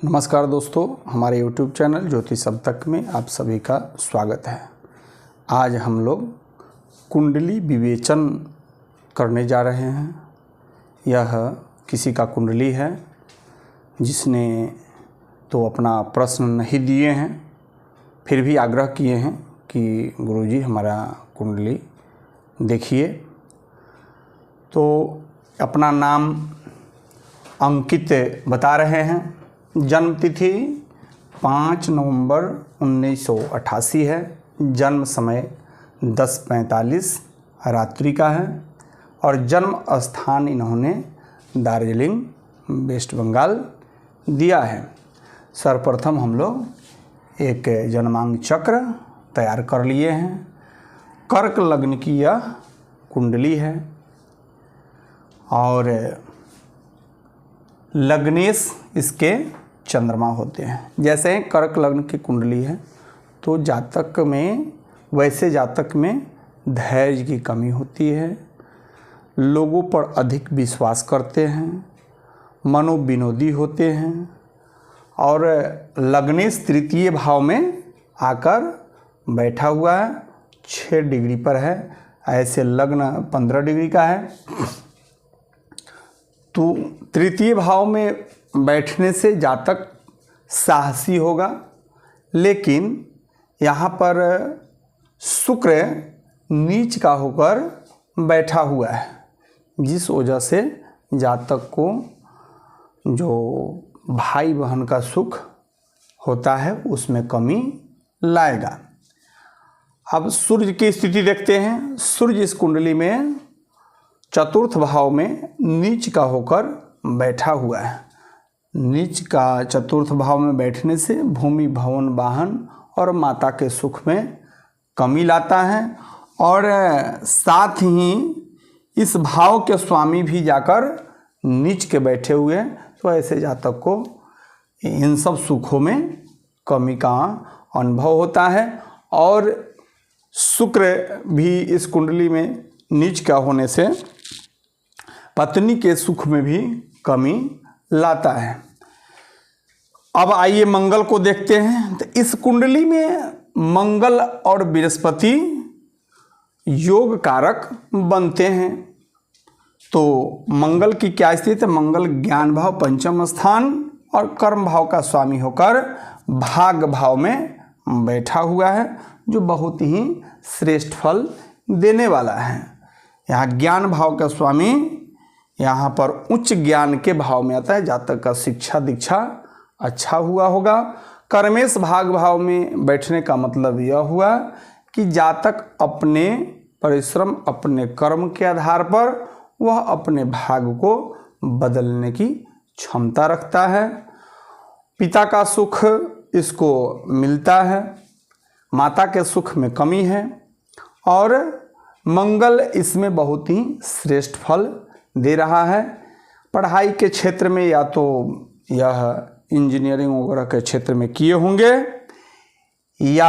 नमस्कार दोस्तों, हमारे YouTube चैनल ज्योतिष अब तक में आप सभी का स्वागत है। आज हम लोग कुंडली विवेचन करने जा रहे हैं। यह किसी का कुंडली है जिसने तो अपना प्रश्न नहीं दिए हैं, फिर भी आग्रह किए हैं कि गुरुजी हमारा कुंडली देखिए। तो अपना नाम अंकित बता रहे हैं। जन्म तिथि 5 नवंबर 1988 है। जन्म समय 10:45 रात्रि का है और जन्म स्थान इन्होंने दार्जिलिंग वेस्ट बंगाल दिया है। सर्वप्रथम हम लोग एक जन्मांग चक्र तैयार कर लिए हैं। कर्क लग्न की यह कुंडली है और लग्नेश इसके चंद्रमा होते हैं। जैसे कर्क लग्न की कुंडली है तो जातक में धैर्य की कमी होती है, लोगों पर अधिक विश्वास करते हैं, मनोविनोदी होते हैं और लग्नेश तृतीय भाव में आकर बैठा हुआ है, 6 डिग्री पर है। ऐसे लग्न 15 डिग्री का है। तो तृतीय भाव में बैठने से जातक साहसी होगा, लेकिन यहाँ पर शुक्र नीच का होकर बैठा हुआ है, जिस वजह से जातक को जो भाई बहन का सुख होता है उसमें कमी लाएगा। अब सूर्य की स्थिति देखते हैं। सूर्य इस कुंडली में चतुर्थ भाव में नीच का होकर बैठा हुआ है। नीच का चतुर्थ भाव में बैठने से भूमि भवन वाहन और माता के सुख में कमी लाता है और साथ ही इस भाव के स्वामी भी जाकर नीच के बैठे हुए हैं, तो ऐसे जातक को इन सब सुखों में कमी का अनुभव होता है। और शुक्र भी इस कुंडली में नीच का होने से पत्नी के सुख में भी कमी लाता है। अब आइए मंगल को देखते हैं। तो इस कुंडली में मंगल और बृहस्पति योग कारक बनते हैं। तो मंगल की क्या स्थिति है? मंगल ज्ञान भाव पंचम स्थान और कर्म भाव का स्वामी होकर भाग भाव में बैठा हुआ है, जो बहुत ही श्रेष्ठ फल देने वाला है। यहाँ ज्ञान भाव का स्वामी यहाँ पर उच्च ज्ञान के भाव में आता है। जातक का शिक्षा दीक्षा अच्छा हुआ होगा। कर्मेश भाग भाव में बैठने का मतलब यह हुआ कि जातक अपने परिश्रम अपने कर्म के आधार पर वह अपने भाग को बदलने की क्षमता रखता है। पिता का सुख इसको मिलता है, माता के सुख में कमी है और मंगल इसमें बहुत ही श्रेष्ठ फल दे रहा है। पढ़ाई के क्षेत्र में या तो यह इंजीनियरिंग वगैरह के क्षेत्र में किए होंगे या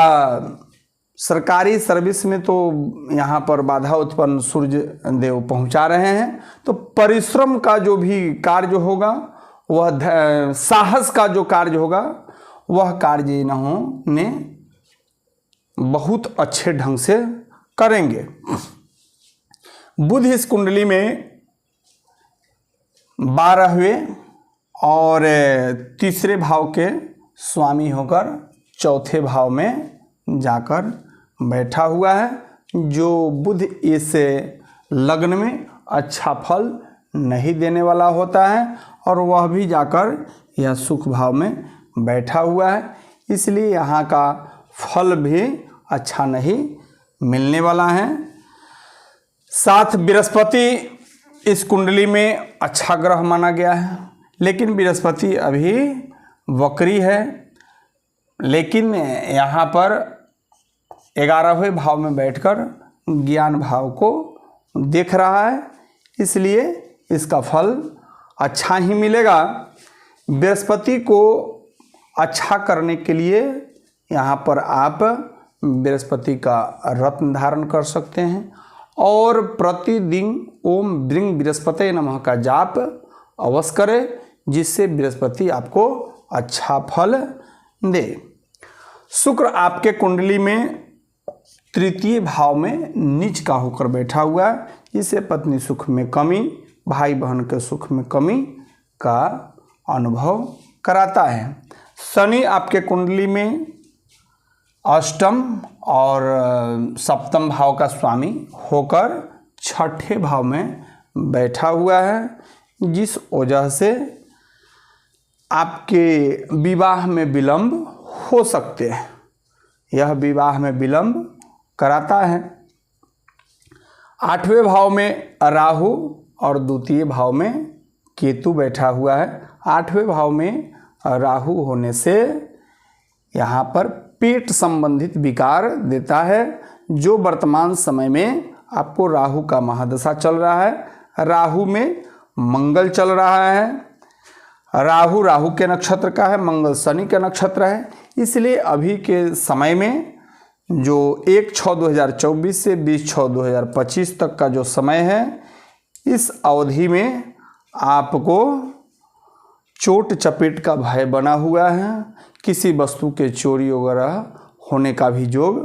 सरकारी सर्विस में, तो यहाँ पर बाधा उत्पन्न सूर्य देव पहुँचा रहे हैं। तो परिश्रम का जो भी कार्य होगा, वह साहस का जो कार्य होगा, वह कार्य इन्होंने बहुत अच्छे ढंग से करेंगे। बुध इस कुंडली में 12वें और तीसरे भाव के स्वामी होकर चौथे भाव में जाकर बैठा हुआ है, जो बुध इस लग्न में अच्छा फल नहीं देने वाला होता है और वह भी जाकर यह सुख भाव में बैठा हुआ है। इसलिए यहाँ का फल भी अच्छा नहीं मिलने वाला है। साथ बृहस्पति इस कुंडली में अच्छा ग्रह माना गया है, लेकिन बृहस्पति अभी वक्री है। लेकिन यहाँ पर 11वें भाव में बैठकर ज्ञान भाव को देख रहा है, इसलिए इसका फल अच्छा ही मिलेगा। बृहस्पति को अच्छा करने के लिए यहाँ पर आप बृहस्पति का रत्न धारण कर सकते हैं और प्रतिदिन ओम ब्रिंग बृहस्पति नमः का जाप अवश्य करें, जिससे बृहस्पति आपको अच्छा फल दे। शुक्र आपके कुंडली में तृतीय भाव में नीच का होकर बैठा हुआ है, जिससे पत्नी सुख में कमी, भाई बहन के सुख में कमी का अनुभव कराता है। शनि आपके कुंडली में अष्टम और सप्तम भाव का स्वामी होकर छठे भाव में बैठा हुआ है, जिस वजह से आपके विवाह में विलंब हो सकते हैं। यह विवाह में विलंब कराता है। आठवें भाव में राहु और द्वितीय भाव में केतु बैठा हुआ है। आठवें भाव में राहु होने से यहाँ पर पेट संबंधित विकार देता है, जो वर्तमान समय में आपको राहु का महादशा चल रहा है। राहु में मंगल चल रहा है। राहु के नक्षत्र का है, मंगल शनि के नक्षत्र है। इसलिए अभी के समय में जो 1/6/2024 से 20/6/2025 तक का जो समय है, इस अवधि में आपको चोट चपेट का भय बना हुआ है। किसी वस्तु के चोरी वगैरह होने का भी योग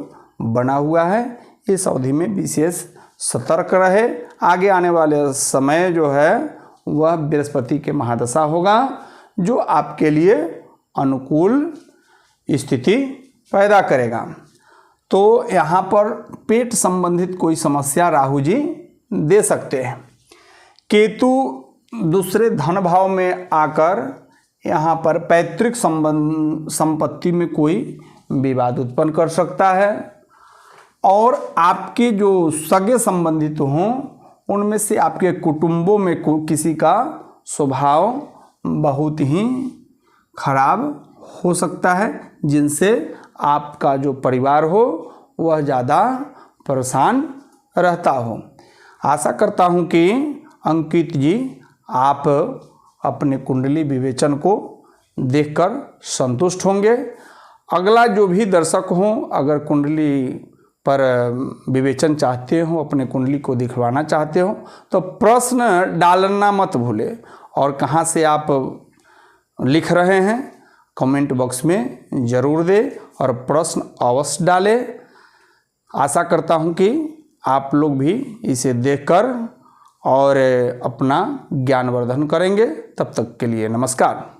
बना हुआ है। इस अवधि में विशेष सतर्क रहे। आगे आने वाले समय जो है वह बृहस्पति के महादशा होगा, जो आपके लिए अनुकूल स्थिति पैदा करेगा। तो यहाँ पर पेट संबंधित कोई समस्या राहु जी दे सकते हैं। केतु दूसरे धन भाव में आकर यहाँ पर पैतृक संपत्ति में कोई विवाद उत्पन्न कर सकता है, और आपके जो सगे संबंधित हों उनमें से आपके कुटुंबों में किसी का स्वभाव बहुत ही खराब हो सकता है, जिनसे आपका जो परिवार हो वह ज़्यादा परेशान रहता हो। आशा करता हूँ कि अंकित जी आप अपने कुंडली विवेचन को देखकर संतुष्ट होंगे। अगला जो भी दर्शक हों, अगर कुंडली पर विवेचन चाहते हो, अपने कुंडली को दिखवाना चाहते हो, तो प्रश्न डालना मत भूलें। और कहाँ से आप लिख रहे हैं कमेंट बॉक्स में ज़रूर दें और प्रश्न अवश्य डालें। आशा करता हूँ कि आप लोग भी इसे देखकर और अपना ज्ञानवर्धन करेंगे। तब तक के लिए नमस्कार।